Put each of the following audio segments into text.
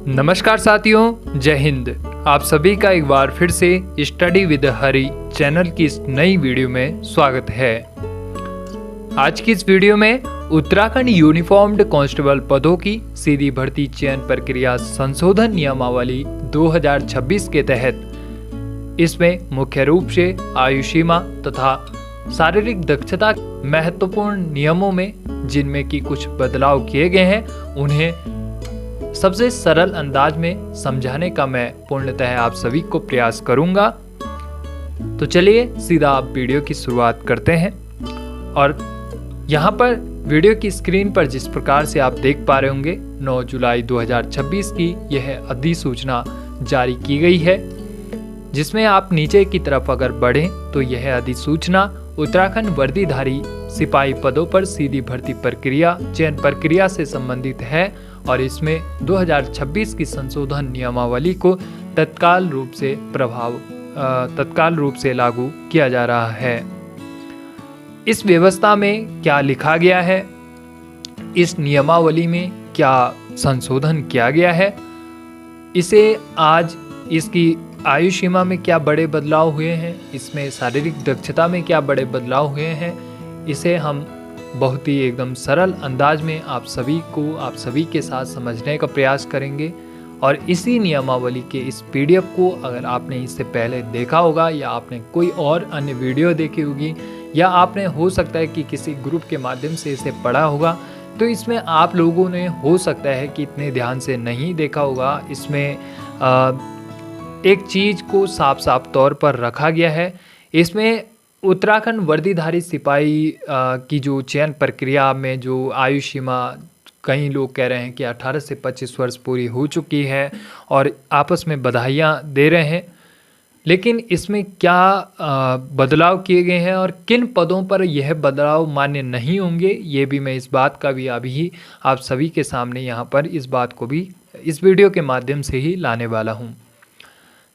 नमस्कार साथियों, जय हिंद। आप सभी का एक बार फिर से स्टडी विद हरी चैनल की इस नई वीडियो में स्वागत है। आज की इस वीडियो में उत्तराखंड यूनिफॉर्म्ड कांस्टेबल पदों की सीधी भर्ती चयन प्रक्रिया संशोधन नियमावली 2026 के तहत इसमें मुख्य रूप से आयु सीमा तथा शारीरिक दक्षता महत्वपूर्ण नियमों में जिनमें की कुछ बदलाव किए गए हैं उन्हें सबसे सरल अंदाज में समझाने का मैं पूर्णतः आप सभी को प्रयास करूंगा। तो चलिए सीधा आप वीडियो की शुरुआत करते हैं। और यहाँ पर वीडियो की स्क्रीन पर जिस प्रकार से आप देख पा रहे होंगे 9 जुलाई 2026 की यह अधिसूचना जारी की गई है, जिसमें आप नीचे की तरफ अगर बढ़ें तो यह अधिसूचना उत्तराखंड वर्दीधारी सिपाही पदों पर सीधी भर्ती प्रक्रिया चयन प्रक्रिया से संबंधित है और इसमें 2026 की संशोधन नियमावली को तत्काल रूप से लागू किया जा रहा है। इस व्यवस्था में क्या लिखा गया है, इस नियमावली में क्या संशोधन किया गया है, इसे आज इसकी आयु सीमा में क्या बड़े बदलाव हुए हैं, इसमें शारीरिक दक्षता में क्या बड़े बदलाव हुए हैं, इसे हम बहुत ही एकदम सरल अंदाज में आप सभी के साथ समझने का प्रयास करेंगे। और इसी नियमावली के इस पीडीएफ को अगर आपने इससे पहले देखा होगा या आपने कोई और अन्य वीडियो देखी होगी या आपने हो सकता है कि किसी ग्रुप के माध्यम से इसे पढ़ा होगा, तो इसमें आप लोगों ने हो सकता है कि इतने ध्यान से नहीं देखा होगा। इसमें एक चीज़ को साफ तौर पर रखा गया है। इसमें उत्तराखंड वर्दीधारी सिपाही की जो चयन प्रक्रिया में जो आयु सीमा, कई लोग कह रहे हैं कि 18 से 25 वर्ष पूरी हो चुकी है और आपस में बधाइयाँ दे रहे हैं, लेकिन इसमें क्या बदलाव किए गए हैं और किन पदों पर यह बदलाव मान्य नहीं होंगे, ये भी मैं इस बात का भी अभी आप सभी के सामने यहाँ पर इस बात को भी इस वीडियो के माध्यम से ही लाने वाला हूँ।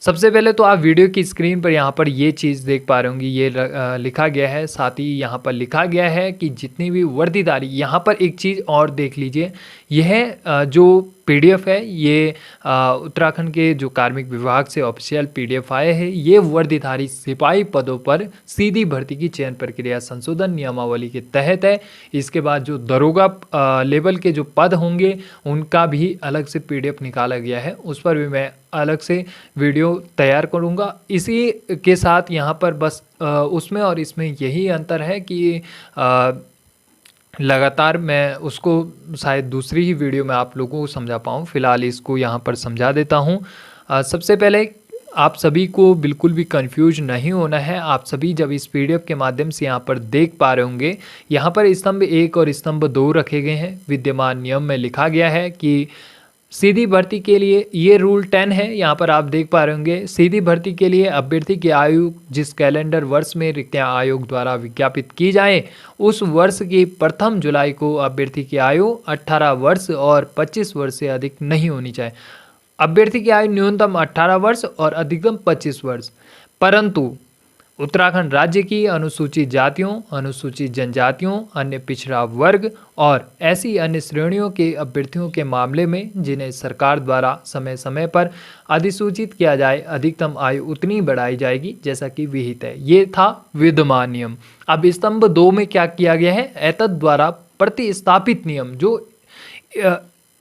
सबसे पहले तो आप वीडियो की स्क्रीन पर यहाँ पर ये चीज़ देख पा रहे होंगे, ये लिखा गया है, साथ ही यहाँ पर लिखा गया है कि जितनी भी वर्दीधारी, यहाँ पर एक चीज़ और देख लीजिए, यह जो पीडीएफ है ये उत्तराखंड के जो कार्मिक विभाग से ऑफिशियल पीडीएफ आए हैं, ये वर्दीधारी सिपाही पदों पर सीधी भर्ती की चयन प्रक्रिया संशोधन नियमावली के तहत है। इसके बाद जो दरोगा लेवल के जो पद होंगे उनका भी अलग से पीडीएफ निकाला गया है, उस पर भी मैं अलग से वीडियो तैयार करूंगा। इसी के साथ यहाँ पर बस उसमें और इसमें यही अंतर है कि लगातार मैं उसको शायद दूसरी ही वीडियो में आप लोगों को समझा पाऊँ, फिलहाल इसको यहाँ पर समझा देता हूँ। सबसे पहले आप सभी को बिल्कुल भी कंफ्यूज नहीं होना है। आप सभी जब इस पीडीएफ के माध्यम से यहाँ पर देख पा रहे होंगे, यहाँ पर स्तंभ 1 और स्तंभ 2 रखे गए हैं। विद्यमान नियम में लिखा गया है कि सीधी भर्ती के लिए ये रूल 10 है, यहाँ पर आप देख पा रहे होंगे, सीधी भर्ती के लिए अभ्यर्थी की आयु जिस कैलेंडर वर्ष में रिक्तियाँ आयोग द्वारा विज्ञापित की जाए उस वर्ष की प्रथम जुलाई को अभ्यर्थी की आयु 18 वर्ष और 25 वर्ष से अधिक नहीं होनी चाहिए। अभ्यर्थी की आयु न्यूनतम 18 वर्ष और अधिकतम 25 वर्ष, परंतु उत्तराखंड राज्य की अनुसूचित जातियों, अनुसूचित जनजातियों, अन्य पिछड़ा वर्ग और ऐसी अन्य श्रेणियों के अभ्यर्थियों के मामले में जिन्हें सरकार द्वारा समय समय पर अधिसूचित किया जाए, अधिकतम आयु उतनी बढ़ाई जाएगी जैसा कि विहित है। ये था विद्यमान नियम। अब स्तंभ 2 में क्या किया गया है, एतद द्वारा प्रतिस्थापित नियम, जो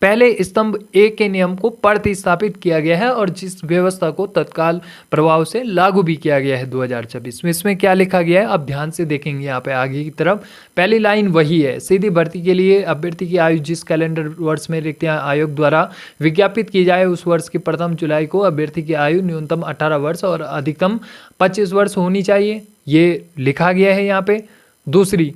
पहले स्तंभ 1 के नियम को प्रतिस्थापित किया गया है और जिस व्यवस्था को तत्काल प्रभाव से लागू भी किया गया है 2026 में। इसमें क्या लिखा गया है, अब ध्यान से देखेंगे यहाँ पे आगे की तरफ। पहली लाइन वही है, सीधी भर्ती के लिए अभ्यर्थी की आयु जिस कैलेंडर वर्ष में रिक्तियाँ आयोग द्वारा विज्ञापित की जाए उस वर्ष की प्रथम जुलाई को अभ्यर्थी की आयु न्यूनतम 18 वर्ष और अधिकतम 25 वर्ष होनी चाहिए, ये लिखा गया है यहाँ पे। दूसरी,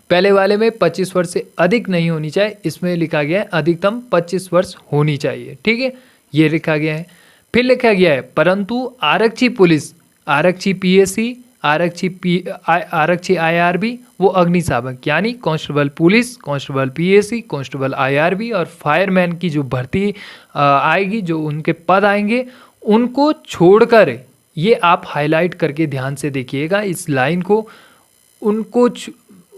पहले वाले में 25 वर्ष से अधिक नहीं होनी चाहिए, इसमें लिखा गया है अधिकतम 25 वर्ष होनी चाहिए, ठीक है, ये लिखा गया है। फिर लिखा गया है परंतु आरक्षी पुलिस, आरक्षी पीएससी, आरक्षी आईआरबी, वो अग्निशामक यानी constable police, constable PSC, constable IRB और फायरमैन की जो भर्ती आएगी, जो उनके पद आएंगे, उनको छोड़कर, ये आप हाईलाइट करके ध्यान से देखिएगा इस लाइन को,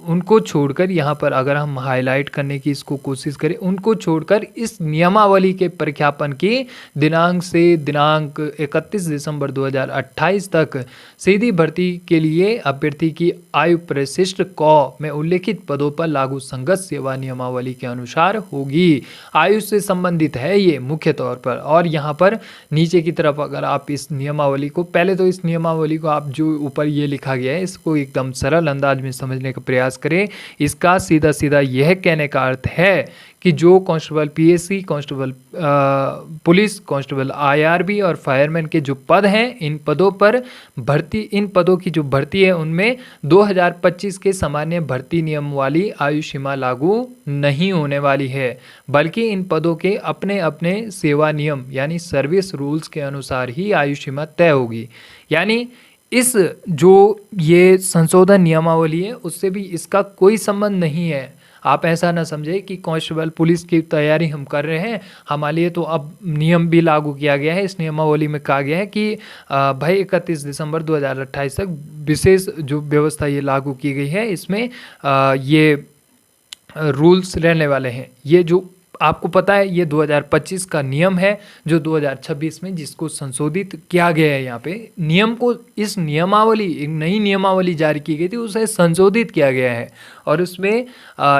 उनको छोड़कर यहाँ पर अगर हम हाईलाइट करने की इसको कोशिश करें, उनको छोड़कर इस नियमावली के प्रख्यापन की दिनांक से दिनांक 31 दिसंबर 2028 तक सीधी भर्ती के लिए अभ्यर्थी की आयु परिशिष्ट क में उल्लेखित पदों पर लागू संगत सेवा नियमावली के अनुसार होगी। आयु से संबंधित है ये मुख्य तौर पर। और यहाँ पर नीचे की तरफ अगर आप इस नियमावली को, पहले तो इस नियमावली को आप जो ऊपर ये लिखा गया है इसको एकदम सरल अंदाज में समझने का प्रयास करें। इसका सीधा सीधा यह कहने का अर्थ है कि जो constable PSC, constable police, constable IRB और फायरमैन के जो पद हैं, इन पदों पर भर्ती, इन पदों की जो भर्ती है उनमें 2025 के सामान्य भर्ती नियम वाली आयु सीमा लागू नहीं होने वाली है, बल्कि इन पदों के अपने अपने सेवा नियम यानी सर्विस रूल्स के अनुसार ही आयु सीमा तय होगी। यानी इस जो ये संशोधन नियमावली है उससे भी इसका कोई संबंध नहीं है। आप ऐसा ना समझे कि कांस्टेबल पुलिस की तैयारी हम कर रहे हैं, हमारे लिए तो अब नियम भी लागू किया गया है। इस नियमावली में कहा गया है कि भाई 31 दिसंबर 2028 तक विशेष जो व्यवस्था ये लागू की गई है, इसमें ये रूल्स रहने वाले हैं। ये जो आपको पता है ये 2025 का नियम है जो 2026 में जिसको संशोधित किया गया है। यहाँ पे नियम को, इस नियमावली, एक नई नियमावली जारी की गई थी, उसे संशोधित किया गया है और उसमें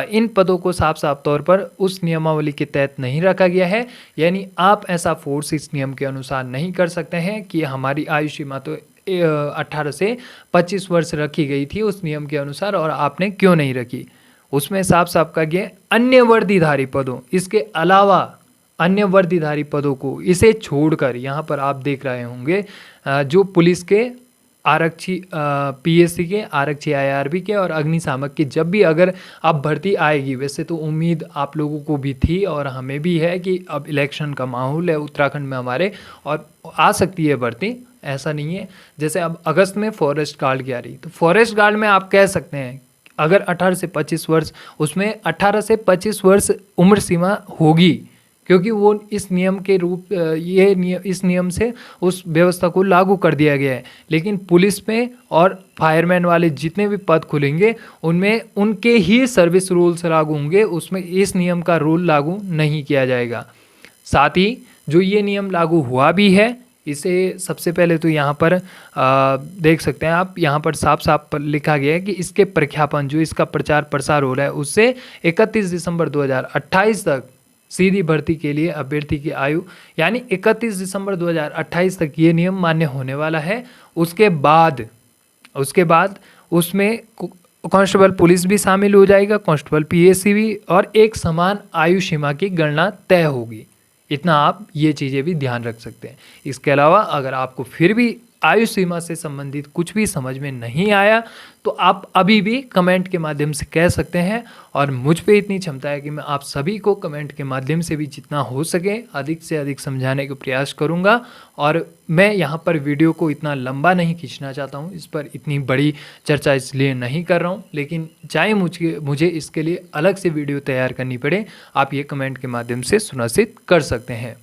इन पदों को साफ साफ तौर पर उस नियमावली के तहत नहीं रखा गया है। यानी आप ऐसा फोर्स इस नियम के अनुसार नहीं कर सकते हैं कि हमारी आयु सीमा तो 18 से 25 वर्ष रखी गई थी उस नियम के अनुसार और आपने क्यों नहीं रखी। उसमें साफ साफ कहा गया अन्य वर्दीधारी पदों, इसके अलावा अन्य वर्दीधारी पदों को इसे छोड़कर, यहाँ पर आप देख रहे होंगे जो पुलिस के, आरक्षी पीएससी के, आरक्षी आईआरबी के और अग्निशामक के जब भी अगर अब भर्ती आएगी, वैसे तो उम्मीद आप लोगों को भी थी और हमें भी है कि अब इलेक्शन का माहौल है उत्तराखंड में हमारे और आ सकती है भर्ती, ऐसा नहीं है। जैसे अब अगस्त में फॉरेस्ट गार्ड की आ रही, तो फॉरेस्ट गार्ड में आप कह सकते हैं अगर 18 से 25 वर्ष, उसमें 18 से 25 वर्ष उम्र सीमा होगी क्योंकि वो इस नियम के रूप इस नियम से उस व्यवस्था को लागू कर दिया गया है। लेकिन पुलिस में और फायरमैन वाले जितने भी पद खुलेंगे उनमें उनके ही सर्विस रूल्स लागू होंगे, उसमें इस नियम का रूल लागू नहीं किया जाएगा। साथ ही जो ये नियम लागू हुआ भी है, इसे सबसे पहले तो यहाँ पर देख सकते हैं आप, यहाँ पर साफ साफ लिखा गया है कि इसके प्रख्यापन, जो इसका प्रचार प्रसार हो रहा है, उससे 31 दिसंबर 2028 तक सीधी भर्ती के लिए अभ्यर्थी की आयु, यानी 31 दिसंबर 2028 तक ये नियम मान्य होने वाला है। उसके बाद उसमें कांस्टेबल पुलिस भी शामिल हो जाएगा, कांस्टेबल पीएससी भी, और एक समान आयु सीमा की गणना तय होगी। इतना आप ये चीज़ें भी ध्यान रख सकते हैं। इसके अलावा अगर आपको फिर भी आयु सीमा से संबंधित कुछ भी समझ में नहीं आया तो आप अभी भी कमेंट के माध्यम से कह सकते हैं और मुझ पे इतनी क्षमता है कि मैं आप सभी को कमेंट के माध्यम से भी जितना हो सके अधिक से अधिक समझाने का प्रयास करूंगा। और मैं यहाँ पर वीडियो को इतना लंबा नहीं खींचना चाहता हूँ, इस पर इतनी बड़ी चर्चा इसलिए नहीं कर रहा हूँ, लेकिन चाहे मुझे इसके लिए अलग से वीडियो तैयार करनी पड़े, आप ये कमेंट के माध्यम से सुनिश्चित कर सकते हैं।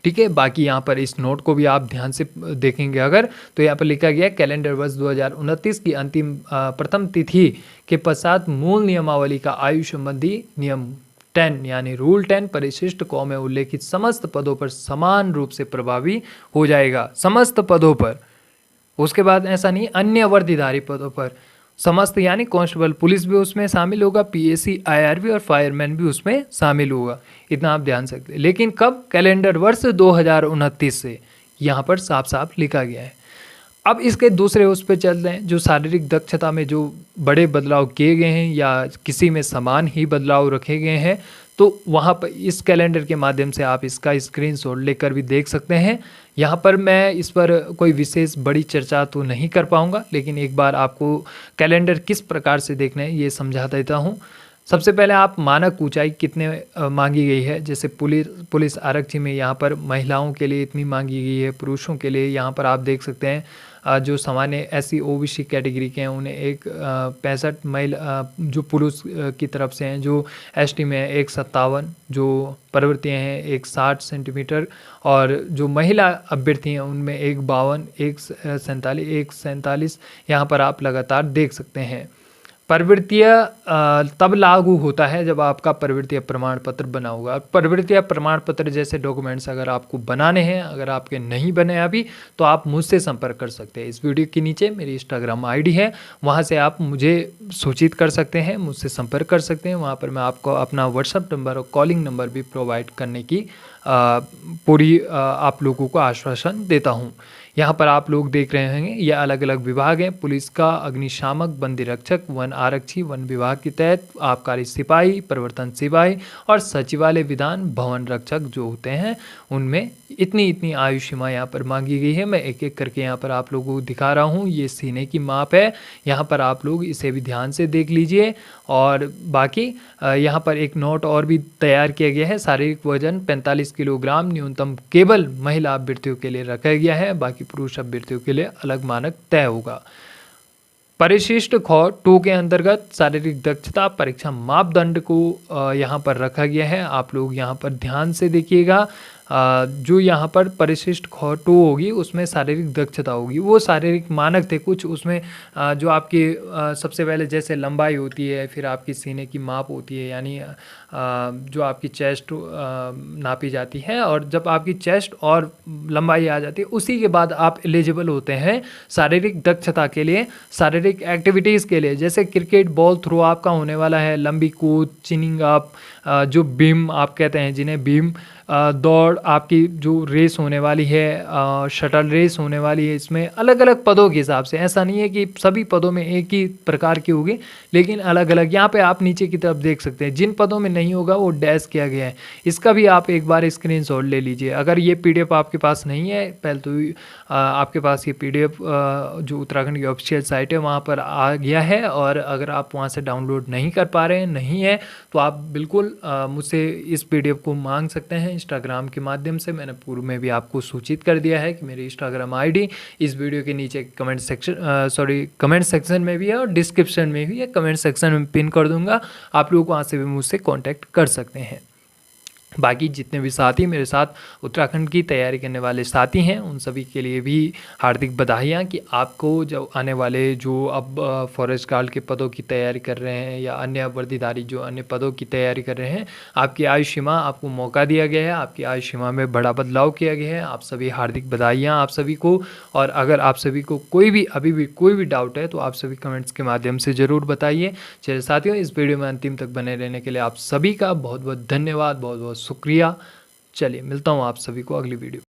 ठीक है, बाकी यहाँ पर इस नोट को भी आप ध्यान से देखेंगे अगर, तो यहाँ पर लिखा गया कैलेंडर वर्ष 2029 की अंतिम प्रथम तिथि के पश्चात मूल नियमावली का आयु संबंधी नियम 10 यानी रूल 10 परिशिष्ट क में उल्लेखित समस्त पदों पर समान रूप से प्रभावी हो जाएगा, समस्त पदों पर। उसके बाद ऐसा नहीं, अन्य वर्दीधारी पदों पर समस्त, यानी कांस्टेबल पुलिस भी उसमें शामिल होगा, पीएससी आईआरबी और फायरमैन भी उसमें शामिल होगा। इतना आप ध्यान सकते हैं। लेकिन कब? कैलेंडर वर्ष 2029 से, यहाँ पर साफ साफ लिखा गया है। अब इसके दूसरे उस पर चलते हैं, जो शारीरिक दक्षता में जो बड़े बदलाव किए गए हैं या किसी में समान ही बदलाव रखे गए हैं, तो वहाँ पर इस कैलेंडर के माध्यम से आप इसका स्क्रीनशॉट लेकर भी देख सकते हैं। यहाँ पर मैं इस पर कोई विशेष बड़ी चर्चा तो नहीं कर पाऊँगा, लेकिन एक बार आपको कैलेंडर किस प्रकार से देखना है ये समझा देता हूँ। सबसे पहले आप मानक ऊंचाई कितने मांगी गई है, जैसे पुलिस आरक्षी में यहाँ पर महिलाओं के लिए इतनी मांगी गई है, पुरुषों के लिए यहाँ पर आप देख सकते हैं जो सामान्य SC OBC कैटेगरी के हैं उन्हें 65 महिला जो पुरुष की तरफ से हैं, जो ST में है 157, जो प्रवृत्तियाँ हैं 160 सेंटीमीटर, और जो महिला अभ्यर्थी हैं उनमें 152, 147 यहाँ पर आप लगातार देख सकते हैं। प्रवृत्तीय तब लागू होता है जब आपका प्रवृत्तीय प्रमाण पत्र बना होगा। प्रवृत्तीय प्रमाण पत्र जैसे डॉक्यूमेंट्स अगर आपको बनाने हैं, अगर आपके नहीं बने अभी, तो आप मुझसे संपर्क कर सकते हैं। इस वीडियो के नीचे मेरी इंस्टाग्राम आईडी है, वहाँ से आप मुझे सूचित कर सकते हैं, मुझसे संपर्क कर सकते हैं। वहाँ पर मैं आपको अपना व्हाट्सअप नंबर और कॉलिंग नंबर भी प्रोवाइड करने की पूरी आप लोगों को आश्वासन देता हूँ। यहाँ पर आप लोग देख रहे होंगे ये अलग अलग विभाग हैं। पुलिस का अग्निशामक, बंदी रक्षक, वन आरक्षी, वन विभाग के तहत आबकारी सिपाही, प्रवर्तन सिपाही और सचिवालय विधान भवन रक्षक जो होते हैं, उनमें इतनी आयु सीमा यहाँ पर मांगी गई है। मैं एक एक करके यहाँ पर आप लोगों को दिखा रहा हूँ। ये सीने की माप है, यहाँ पर आप लोग इसे भी ध्यान से देख लीजिए। और बाकी यहाँ पर एक नोट और भी तैयार किया गया है। शारीरिक वजन 45 किलोग्राम न्यूनतम केवल महिला अभ्यर्थियों के लिए रखा गया है, बाकी पुरुष अभ्यर्थियों के लिए अलग मानक तय होगा। परिशिष्ट ख 2 के अंतर्गत शारीरिक दक्षता परीक्षा मापदंड को यहाँ पर रखा गया है। आप लोग यहाँ पर ध्यान से देखिएगा। जो यहाँ पर परिशिष्ट ख 2 होगी उसमें शारीरिक दक्षता होगी, वो शारीरिक मानक थे कुछ उसमें। जो आपकी सबसे पहले जैसे लंबाई होती है, फिर आपकी सीने की माप होती है, यानी जो आपकी चेस्ट नापी जाती है, और जब आपकी चेस्ट और लंबाई आ जाती है उसी के बाद आप एलिजिबल होते हैं शारीरिक दक्षता के लिए, शारीरिक एक्टिविटीज़ के लिए। जैसे क्रिकेट बॉल थ्रो आपका होने वाला है, लंबी कूद, चिनिंग अप, जो बीम आप कहते हैं जिन्हें बीम, दौड़ आपकी जो रेस होने वाली है, शटल रेस होने वाली है। इसमें अलग अलग पदों के हिसाब से, ऐसा नहीं है कि सभी पदों में एक ही प्रकार की होगी, लेकिन अलग अलग। यहाँ पे आप नीचे की तरफ देख सकते हैं जिन पदों में नहीं होगा वो डैश किया गया है। इसका भी आप एक बार स्क्रीनशॉट ले लीजिए। अगर ये पीडीएफ आपके पास नहीं है, पहले तो आपके पास ये पीडीएफ जो उत्तराखंड की ऑफिशियल साइट है वहाँ पर आ गया है, और अगर आप वहाँ से डाउनलोड नहीं कर पा रहे हैं, नहीं है, तो आप बिल्कुल मुझसे इस पीडीएफ को मांग सकते हैं इंस्टाग्राम के माध्यम से। मैंने पूर्व में भी आपको सूचित कर दिया है कि मेरी इंस्टाग्राम आईडी इस वीडियो के नीचे कमेंट सेक्शन में भी है, और डिस्क्रिप्शन में भी है। कमेंट सेक्शन में पिन कर दूंगा, आप लोग वहाँ से भी मुझसे कांटेक्ट कर सकते हैं। बाकी जितने भी साथी मेरे साथ उत्तराखंड की तैयारी करने वाले साथी हैं, उन सभी के लिए भी हार्दिक बधाइयाँ कि आपको जो आने वाले जो अब फॉरेस्ट गार्ड के पदों की तैयारी कर रहे हैं, या अन्य वर्दीधारी जो अन्य पदों की तैयारी कर रहे हैं, आपकी आयु सीमा, आपको मौका दिया गया है, आपकी आयु सीमा में बड़ा बदलाव किया गया है। आप सभी हार्दिक बधाइयाँ आप सभी को। और अगर आप सभी को कोई भी अभी भी कोई भी डाउट है तो आप सभी कमेंट्स के माध्यम से ज़रूर बताइए। चलिए साथियों, इस वीडियो में अंतिम तक बने रहने के लिए आप सभी का बहुत बहुत धन्यवाद, बहुत बहुत शुक्रिया। चलिए मिलता हूँ आप सभी को अगली वीडियो।